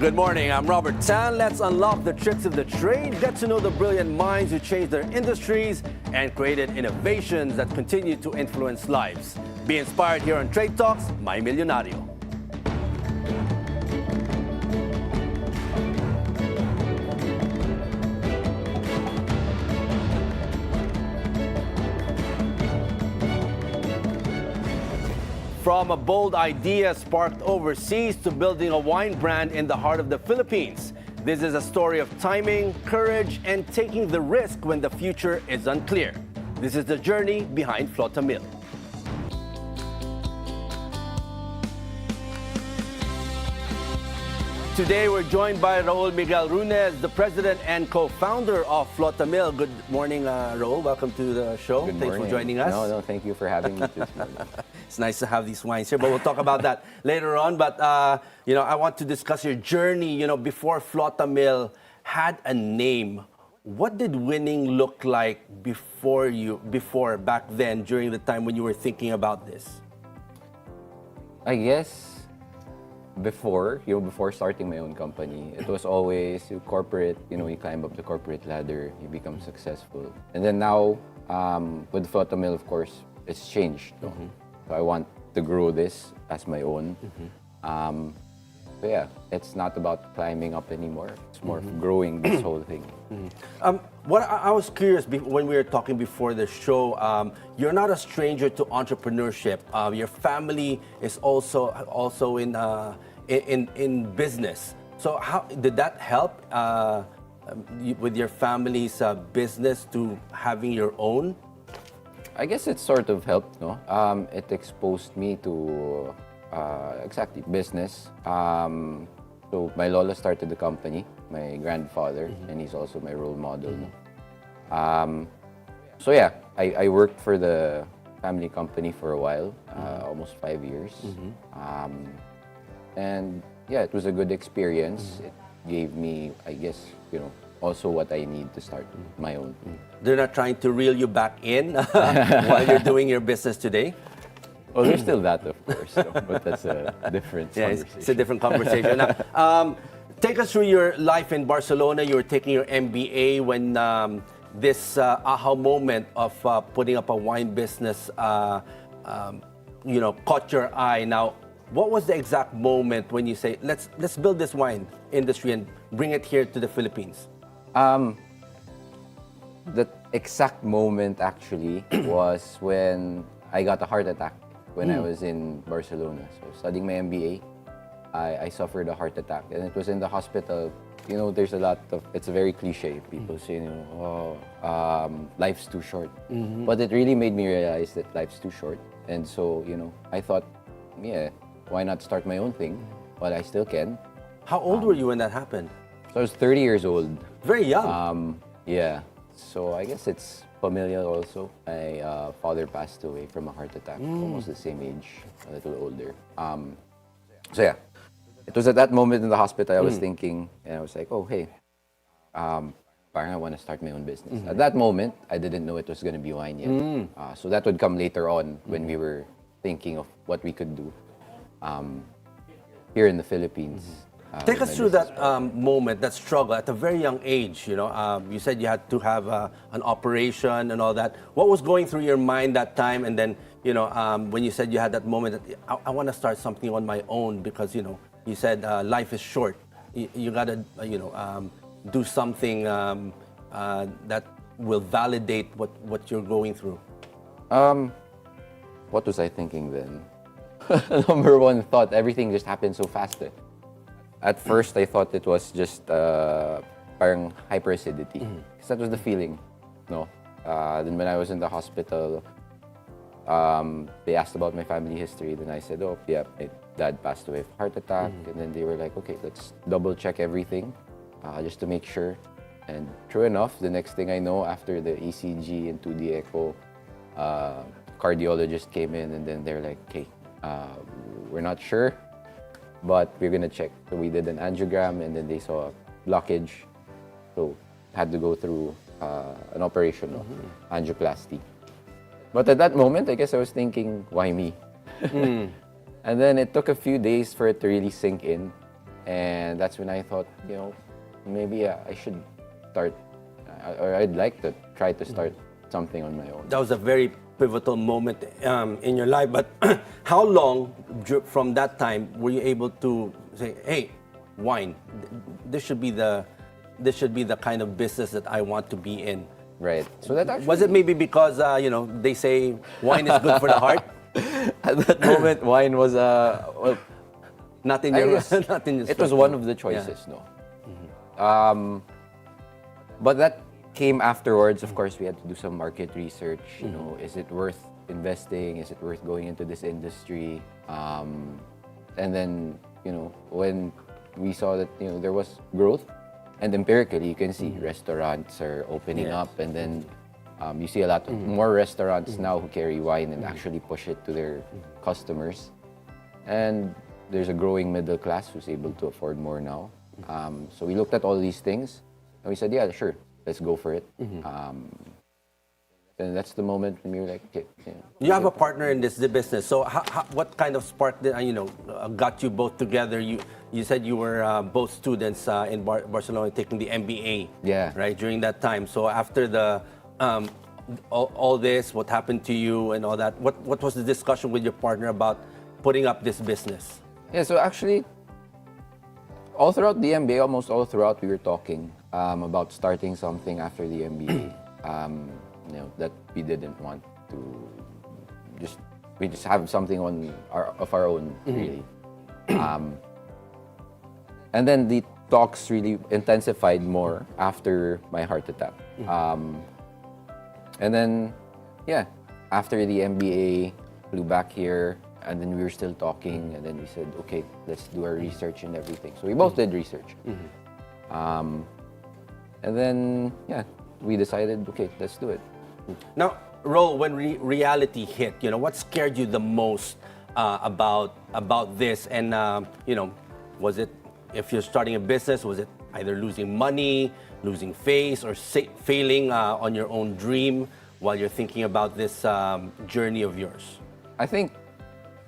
Good morning, I'm Robert Tan. Let's unlock the tricks of the trade, get to know the brilliant minds who changed their industries and created innovations that continue to influence lives. Be inspired here on Trade Talks, my Milyonaryo. From a bold idea sparked overseas to building a wine brand in the heart of the Philippines, this is a story of timing, courage, and taking the risk when the future is unclear. This is the journey behind Flota Mil. Today, we're joined by Raul Miguel Runes, the president and co-founder of Flota Mil. Good morning, Raul. Welcome to the show. Good Thanks morning. for joining us. No, thank you for having me this morning. It's nice to have these wines here, but we'll talk about that later on. But, I want to discuss your journey. Before Flota Mil had a name, what did winning look like before back then, during the time when you were thinking about this? I guess before starting my own company, it was always corporate, you climb up the corporate ladder, you become successful. And then now, with Flota Mil, of course, it's changed. Mm-hmm. So I want to grow this as my own. Mm-hmm. So yeah, it's not about climbing up anymore. It's more of growing this whole thing. Mm-hmm. What I was curious when we were talking before the show. You're not a stranger to entrepreneurship. Your family is also in business. So how did that help with your family's business to having your own? I guess it sort of helped, no? It exposed me to exactly business. So my lola started the company, my grandfather, and he's also my role model. So yeah, I worked for the family company for a while, almost 5 years. And yeah, it was a good experience. It gave me, I guess, also what I need to start my own. They're not trying to reel you back in while you're doing your business today? Oh, there's still that, of course, but that's a different conversation. It's a different conversation. Now, take us through your life in Barcelona. You were taking your MBA when this aha moment of putting up a wine business, caught your eye. Now, what was the exact moment when you say, let's build this wine industry and bring it here to the Philippines? The exact moment actually was when I got a heart attack when I was in Barcelona. So studying my MBA, I suffered a heart attack, and it was in the hospital. There's a lot of, it's very cliche. People say, life's too short. But it really made me realize that life's too short. And so, I thought, yeah, why not start my own thing while I still can? How old were you when that happened? So I was 30 years old. Very young. Yeah. So I guess it's familial also. My father passed away from a heart attack, almost the same age, a little older. So yeah, it was at that moment in the hospital I was thinking, and I was like, oh, hey, parang I want to start my own business. At that moment, I didn't know it was going to be wine yet. So that would come later on when we were thinking of what we could do here in the Philippines. Take us through that moment, that struggle at a very young age. You said you had to have an operation and all that. What was going through your mind that time? And then, when you said you had that moment that I want to start something on my own because, you said life is short. You got to, do something that will validate what you're going through. What was I thinking then? Number one thought, everything just happened so fast. At first, I thought it was just parang hyperacidity. Because that was the feeling, no? Then when I was in the hospital, they asked about my family history. Then I said, oh, yeah, my dad passed away of heart attack. And then they were like, okay, let's double check everything just to make sure. And true enough, the next thing I know, after the ECG and 2D echo, cardiologist came in and then they're like, okay, we're not sure, but we're gonna check. So we did an angiogram and then they saw a blockage. So had to go through an operation of angioplasty. But at that moment, I guess I was thinking, why me? And then it took a few days for it to really sink in. And that's when I thought, maybe I should start, or I'd like to try to start something on my own. That was a very pivotal moment in your life. But how long from that time were you able to say, "Hey, wine, this should be the kind of business that I want to be in"? Right. So that actually Was it maybe because they say wine is good for the heart? at that moment, wine was well, Not in I your, guess not in your. it was one of the choices, no. But that came afterwards. Of course, we had to do some market research. Is it worth investing? Is it worth going into this industry? And then, when we saw that there was growth, and empirically you can see restaurants are opening Yes. up, and then you see a lot of more restaurants now who carry wine and actually push it to their customers. And there's a growing middle class who's able to afford more now. So we looked at all these things and we said, yeah, sure, let's go for it. And that's the moment when we were like, okay. You have a partner in this business. So what kind of spark got you both together? You said you were both students in Barcelona taking the MBA. Yeah. Right during that time. So after the all this, what happened to you and all that? What was the discussion with your partner about putting up this business? Yeah. So actually, all throughout the MBA, almost all throughout, we were talking about starting something after the MBA. That we didn't want to we just have something of our own, really. And then the talks really intensified more after my heart attack. And then, after the MBA, flew back here, and then we were still talking, and then we said, okay, let's do our research and everything. So we both did research. And then, we decided, okay, let's do it. Now, Raul, when reality hit, what scared you the most about this? And was it, if you're starting a business, was it either losing money, losing face, or failing on your own dream while you're thinking about this journey of yours? I think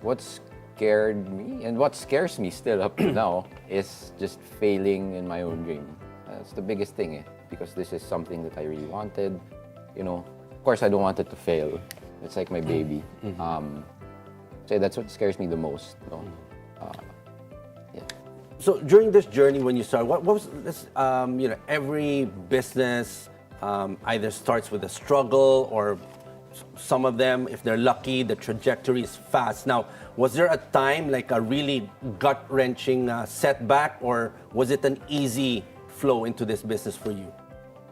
what scared me and what scares me still up to now is just failing in my own dream. That's the biggest thing, because this is something that I really wanted. Of course, I don't want it to fail. It's like my baby. So that's what scares me the most. So during this journey, when you started, what was this? Every business either starts with a struggle, or some of them, if they're lucky, the trajectory is fast. Now, was there a time like a really gut-wrenching setback, or was it an easy flow into this business for you?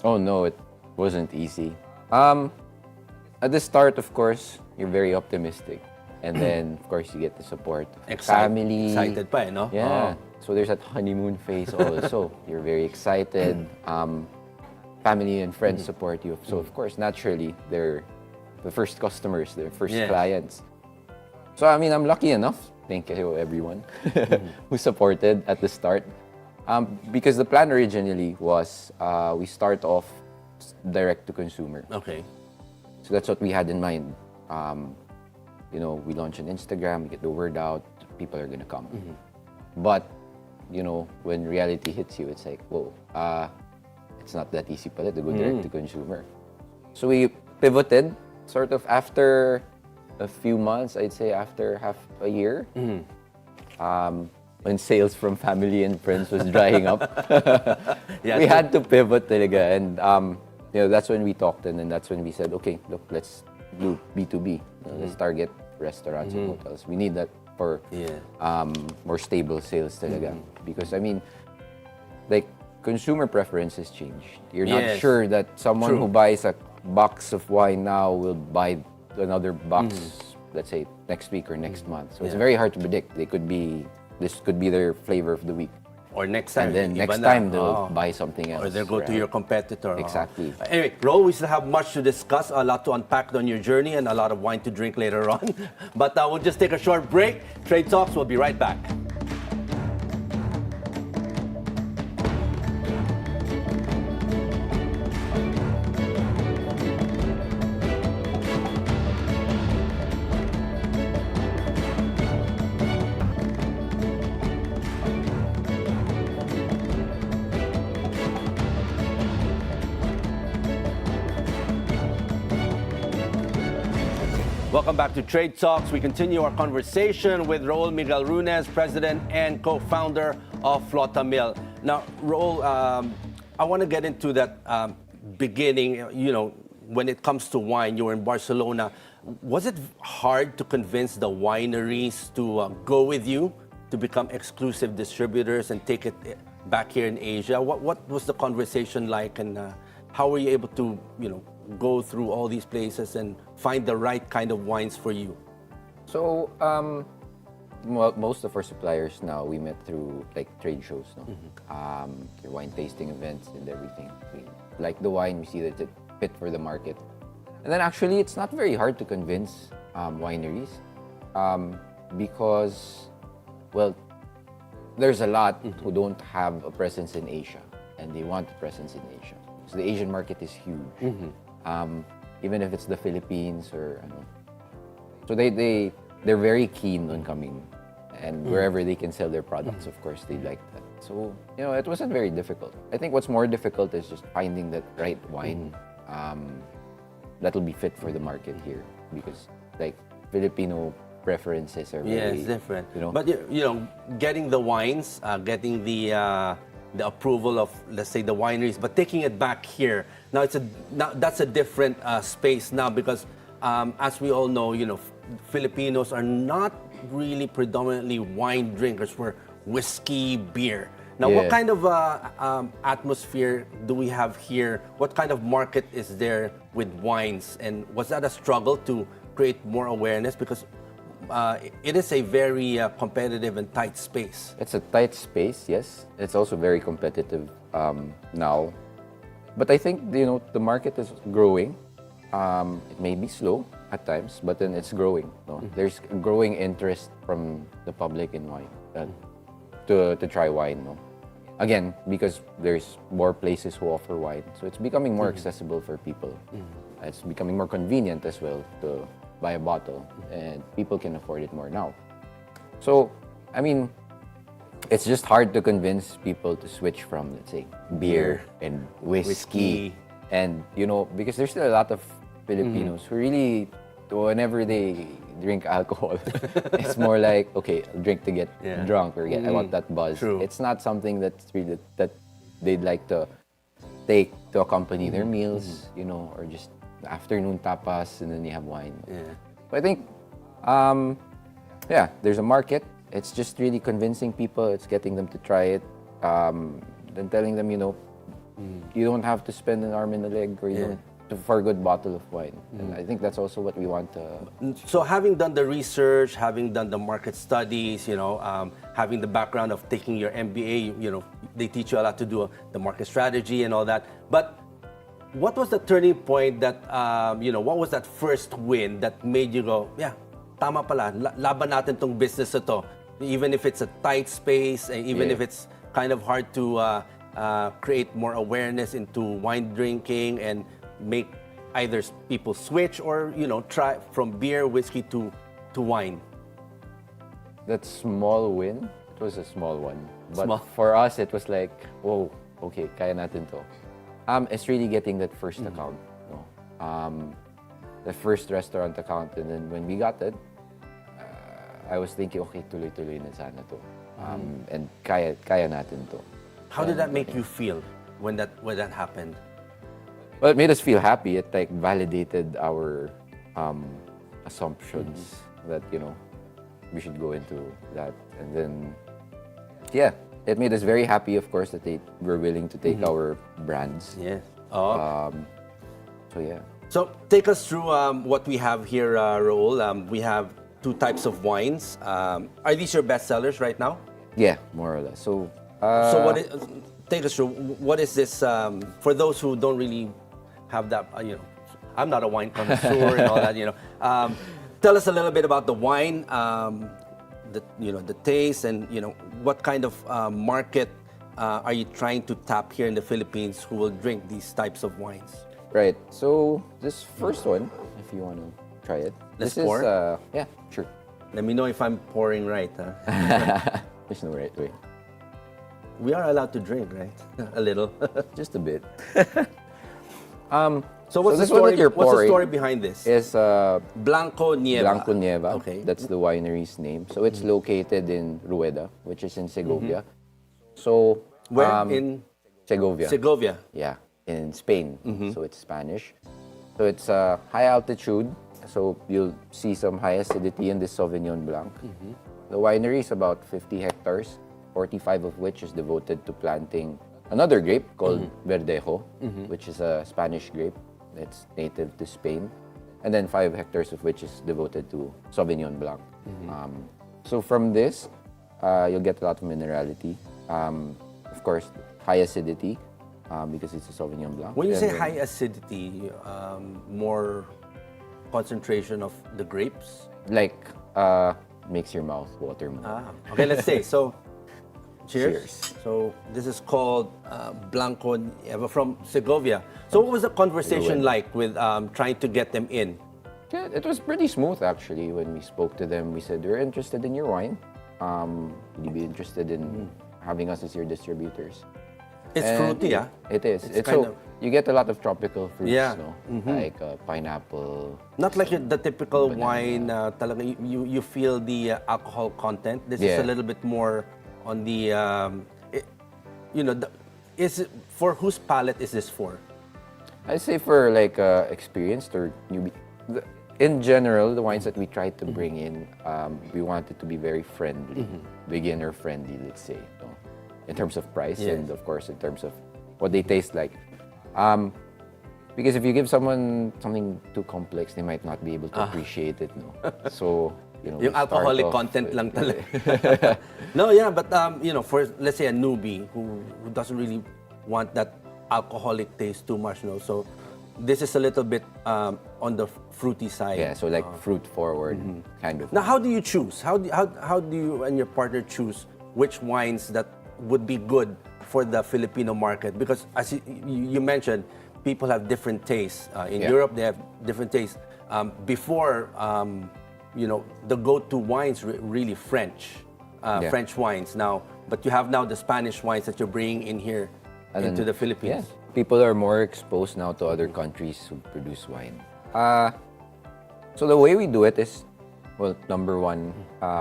Oh no, it wasn't easy. At the start, of course, you're very optimistic, and then of course you get the support of family. Excited pa, no? Yeah. So there's that honeymoon phase also. You're very excited. Family and friends support you. So of course, naturally, they're the first customers, the first clients. So I mean, I'm lucky enough. Thank you everyone who supported at the start. Because the plan originally was we start off direct to consumer. Okay. So that's what we had in mind. We launch on Instagram, we get the word out, people are gonna come. But, when reality hits you, it's like, whoa, it's not that easy pala to go direct to consumer. So we pivoted sort of after a few months, I'd say after half a year. When sales from family and friends was drying up. We had to pivot talaga, and that's when we talked, and then that's when we said, okay, look, let's do B2B. Let's target restaurants and hotels. We need that for more stable sales talaga. Because I mean, like, consumer preferences change. You're not sure that someone who buys a box of wine now will buy another box, let's say next week or next month. So it's very hard to predict. This could be their flavor of the week. Or next time. And then next time they'll buy something else. Or they'll go to your competitor. Exactly. Anyway, Raul, we still have much to discuss, a lot to unpack on your journey, and a lot of wine to drink later on. But we'll just take a short break. Trade Talks, we'll be right back. Welcome back to Trade Talks. We continue our conversation with Raul Miguel Runes, President and Co-Founder of Flota Mil. Now, Raul, I want to get into that beginning, when it comes to wine. You were in Barcelona. Was it hard to convince the wineries to go with you to become exclusive distributors and take it back here in Asia? What was the conversation like, and how were you able to, go through all these places and find the right kind of wines for you? So, most of our suppliers now we met through like trade shows, no? Through wine tasting events and everything. We like the wine, we see that it fit for the market. And then actually, it's not very hard to convince wineries because, well, there's a lot who don't have a presence in Asia and they want a presence in Asia. So the Asian market is huge. Even if it's the Philippines or so they're very keen on coming, and wherever they can sell their products, of course they like that. So it wasn't very difficult. I think what's more difficult is just finding that right wine that'll be fit for the market here, because like Filipino preferences are very it's different. But getting the wines, getting the approval of, let's say, the wineries, but taking it back here now, that's a different space now, because as we all know, Filipinos are not really predominantly wine drinkers. We're whiskey, beer. Now, what kind of atmosphere do we have here? What kind of market is there with wines? And was that a struggle to create more awareness? Because it is a very competitive and tight space. It's a tight space, yes. It's also very competitive now. But I think, the market is growing. It may be slow at times, but then it's growing. There's growing interest from the public in wine, to try wine. Again, because there's more places who offer wine. So it's becoming more accessible for people. It's becoming more convenient as well to buy a bottle, and people can afford it more now. So, I mean, it's just hard to convince people to switch from, let's say, beer and whiskey. And, because there's still a lot of Filipinos who really, whenever they drink alcohol, it's more like, okay, I'll drink to get drunk, or I want that buzz. True. It's not something that they'd like to take to accompany their meals, or just afternoon tapas, and then you have wine. But I think, there's a market. It's just really convincing people. It's getting them to try it. Then telling them, you don't have to spend an arm and a leg for a good bottle of wine. And I think that's also what we want to. So having done the research, having done the market studies, having the background of taking your MBA, they teach you a lot to do the market strategy and all that. But what was the turning point that, what was that first win that made you go, tama pala, laban natin tong business na to, even if it's a tight space, and even if it's kind of hard to create more awareness into wine drinking and make either people switch or, try from beer, whiskey to wine? That small win, it was a small one. But for us, it was like, whoa, okay, kaya natin to. It's really getting that first account. The first restaurant account, and then when we got it, I was thinking, okay, tuloy-tuloy na sana to. And kaya natin to. How did that make you feel when that happened? Well, it made us feel happy. It validated our assumptions that, we should go into that. And then, it made us very happy, of course, that they were willing to take our brands. Yes. So take us through what we have here, Raul. We have two types of wines. Are these your best sellers right now? Yeah, more or less. So take us through, what is this, for those who don't really have that, I'm not a wine connoisseur and all that, tell us a little bit about the wine, the taste, and what kind of market are you trying to tap here in the Philippines who will drink these types of wines? Right. So this first one, if you want to try it, Let's this pour? is yeah, sure. Let me know if I'm pouring right. There's no right way. We are allowed to drink, right? A little. Just a bit. So what's the this one that story? you're What's the pouring story behind this? is Blanco Nieva. Blanco Nieva. Okay. That's the winery's name. So it's located in Rueda, which is in Segovia. So Where in Segovia. Segovia? Yeah, in Spain. So it's Spanish. So it's high altitude. So you'll see some high acidity in this Sauvignon Blanc. The winery is about 50 hectares, 45 of which is devoted to planting another grape called Verdejo, which is a Spanish grape that's native to Spain. And then 5 hectares of which is devoted to Sauvignon Blanc. So from this, you'll get a lot of minerality. Of course, high acidity because it's a Sauvignon Blanc. When you And say then- high acidity, more concentration of the grapes? like makes your mouth water more. Okay, let's say. So, cheers. Cheers. So, this is called Blanco Nieva from Segovia. So, what was the conversation like with trying to get them in? Yeah, it was pretty smooth actually. When we spoke to them, we said, we're interested in your wine. Would you be interested in having us as your distributors? It's And fruity, ah. It is. It's It's kind so of- you get a lot of tropical fruits, Yeah. no? Like pineapple. Not like the typical Banana. wine, talaga you feel the alcohol content. This is Yeah. a little bit more on the, is it, for whose palate is this for? I say for like experienced or newbie. In general, the wines that we tried to bring in, we wanted to be very friendly, beginner friendly, let's say, no? In terms of price Yes. and of course in terms of what they taste like. Because if you give someone something too complex, they might not be able to appreciate it, no? So, we Yung start alcoholic off content with- lang talaga. No, yeah, but for let's say a newbie who doesn't really want that alcoholic taste too much, no. So this is a little bit on the fruity side. Yeah, so like fruit forward kind of. Now, how do you choose? How do you and your partner choose which wines that would be good for the Filipino market? Because as you mentioned, people have different tastes. In Yeah. Europe, they have different tastes. Before, the go-to wines really French, Yeah. French wines now. But you have now the Spanish wines that you're bringing in here And into then, the Philippines. Yeah, people are more exposed now to other countries who produce wine. So the way we do it is, well, number one,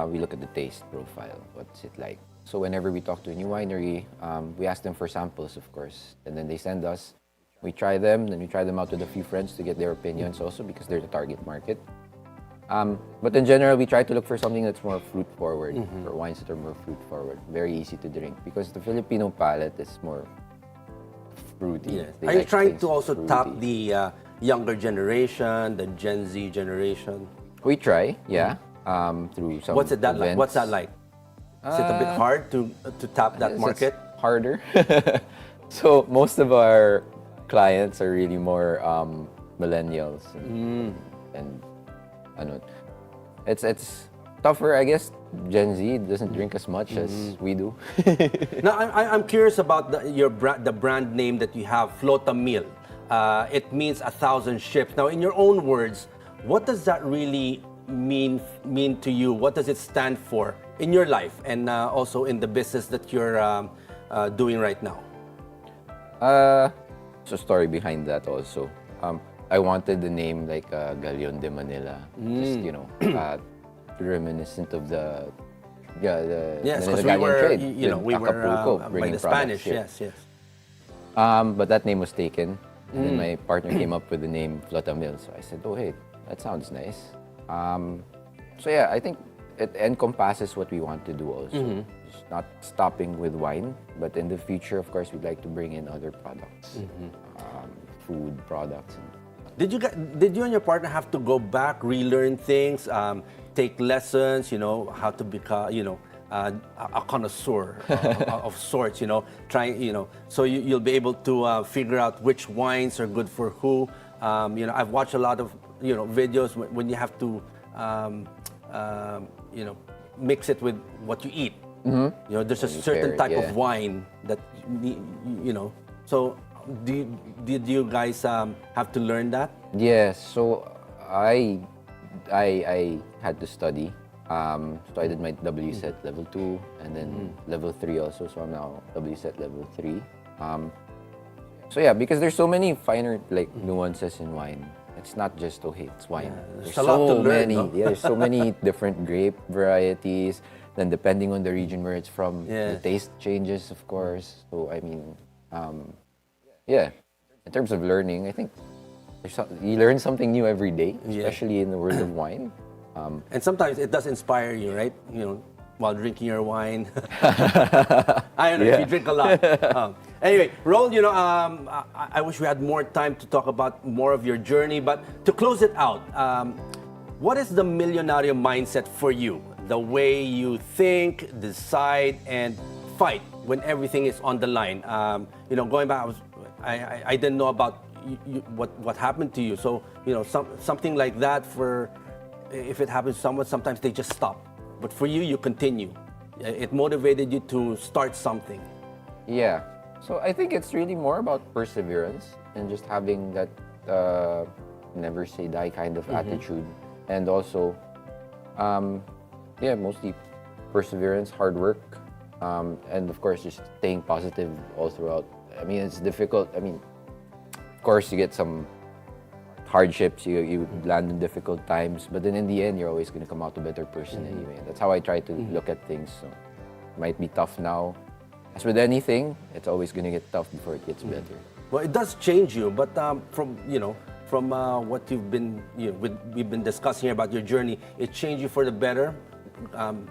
we look at the taste profile. What's it like? So whenever we talk to a new winery, we ask them for samples, of course, and then they send us. We try them, then we try them out with a few friends to get their opinions also because they're the target market. But in general, we try to look for something that's more fruit forward, for wines that are more fruit forward, very easy to drink because the Filipino palate is more fruity. Yes. They Are you like trying things to also tap fruity. the younger generation, the Gen Z generation? We try, yeah, through some What's that like? events. What's that like? Is it a bit hard to tap that It's market? harder. So most of our clients are really more millennials and ano, it's tougher, I guess. Gen Z doesn't drink as much as we do. Now, I'm curious about the brand name that you have, Flota Mil. It means 1,000 ships. Now, in your own words, what does that really mean to you? What does it stand for in your life and also in the business that you're doing right now? So story behind that also. I wanted the name like Galeon de Manila, just reminiscent of the Yes, Manila because we galleon were, trade we with were Acapulco, by bringing the products Spanish. here. Yes, yes. But that name was taken, and then my partner came up with the name FlotaMil. So I said, "Oh, hey, that sounds nice." So yeah, I think it encompasses what we want to do also. Just not stopping with wine, but in the future, of course, we'd like to bring in other products, food products. Did you and your partner have to go back, relearn things, take lessons, how to become, a connoisseur of sorts, trying, so you'll be able to figure out which wines are good for who. I've watched a lot of, videos when you have to, mix it with what you eat. There's a certain pair it, type of yeah. wine that, so did you guys have to learn that? Yes, so I had to study. So I did my WSET level 2 and then level 3 also. So I'm now WSET level 3. So yeah, because there's so many finer like nuances in wine. It's not just okay, it's wine. there's There's a lot to so learn, many. no? Yeah, there's so many different grape varieties. Then depending on the region where it's from, Yeah. the taste changes, of course. So I mean, yeah. In terms of learning, I think you learn something new every day, Yeah. especially in the world of wine. And sometimes it does inspire you, right? You know, while drinking your wine. I don't know if you drink a lot. Anyway, Raul, you know, I wish we had more time to talk about more of your journey. But to close it out, what is the Milyonaryo mindset for you? The way you think, decide, and fight when everything is on the line. You know, going back, I didn't know about what happened to you. So, you know, something like that if it happens to someone, sometimes they just stop. But for you, you continue. It motivated you to start something. Yeah. So I think it's really more about perseverance and just having that never say die kind of attitude. And also, yeah, mostly perseverance, hard work, and of course, just staying positive all throughout. I mean, it's difficult. I mean, of course, you get some hardships, you land in difficult times, but then in the end, you're always going to come out a better person anyway. That's how I try to look at things. So, it might be tough now. As with anything, it's always going to get tough before it gets better. Well, it does change you, but from what we've been discussing about your journey, it changed you for the better,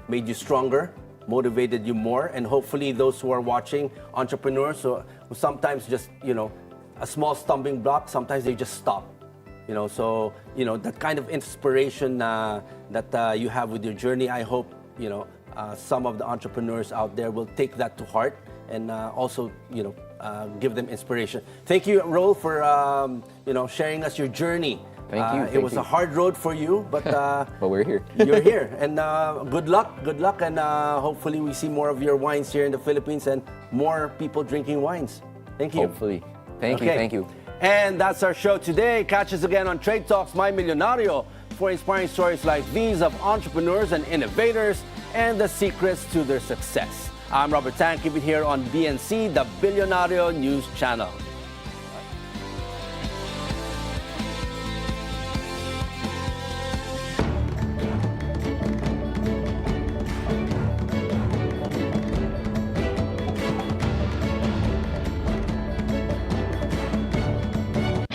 made you stronger, motivated you more, and hopefully those who are watching, entrepreneurs who sometimes just, you know, a small stumbling block, sometimes they just stop. You know, so, you know, that kind of inspiration that you have with your journey, I hope, you know, some of the entrepreneurs out there will take that to heart and also, you know, give them inspiration. Thank you, Raul, for, you know, sharing us your journey. Thank you. It was a hard road for you, but But we're here. you're here. And good luck, and hopefully we see more of your wines here in the Philippines and more people drinking wines. Thank you. Hopefully. Thank you. And that's our show today. Catch us again on Trade Talks My Milyonaryo for inspiring stories like these of entrepreneurs and innovators and the secrets to their success. I'm Robert Tan. Keep it here on BNC, the Bilyonaryo News Channel.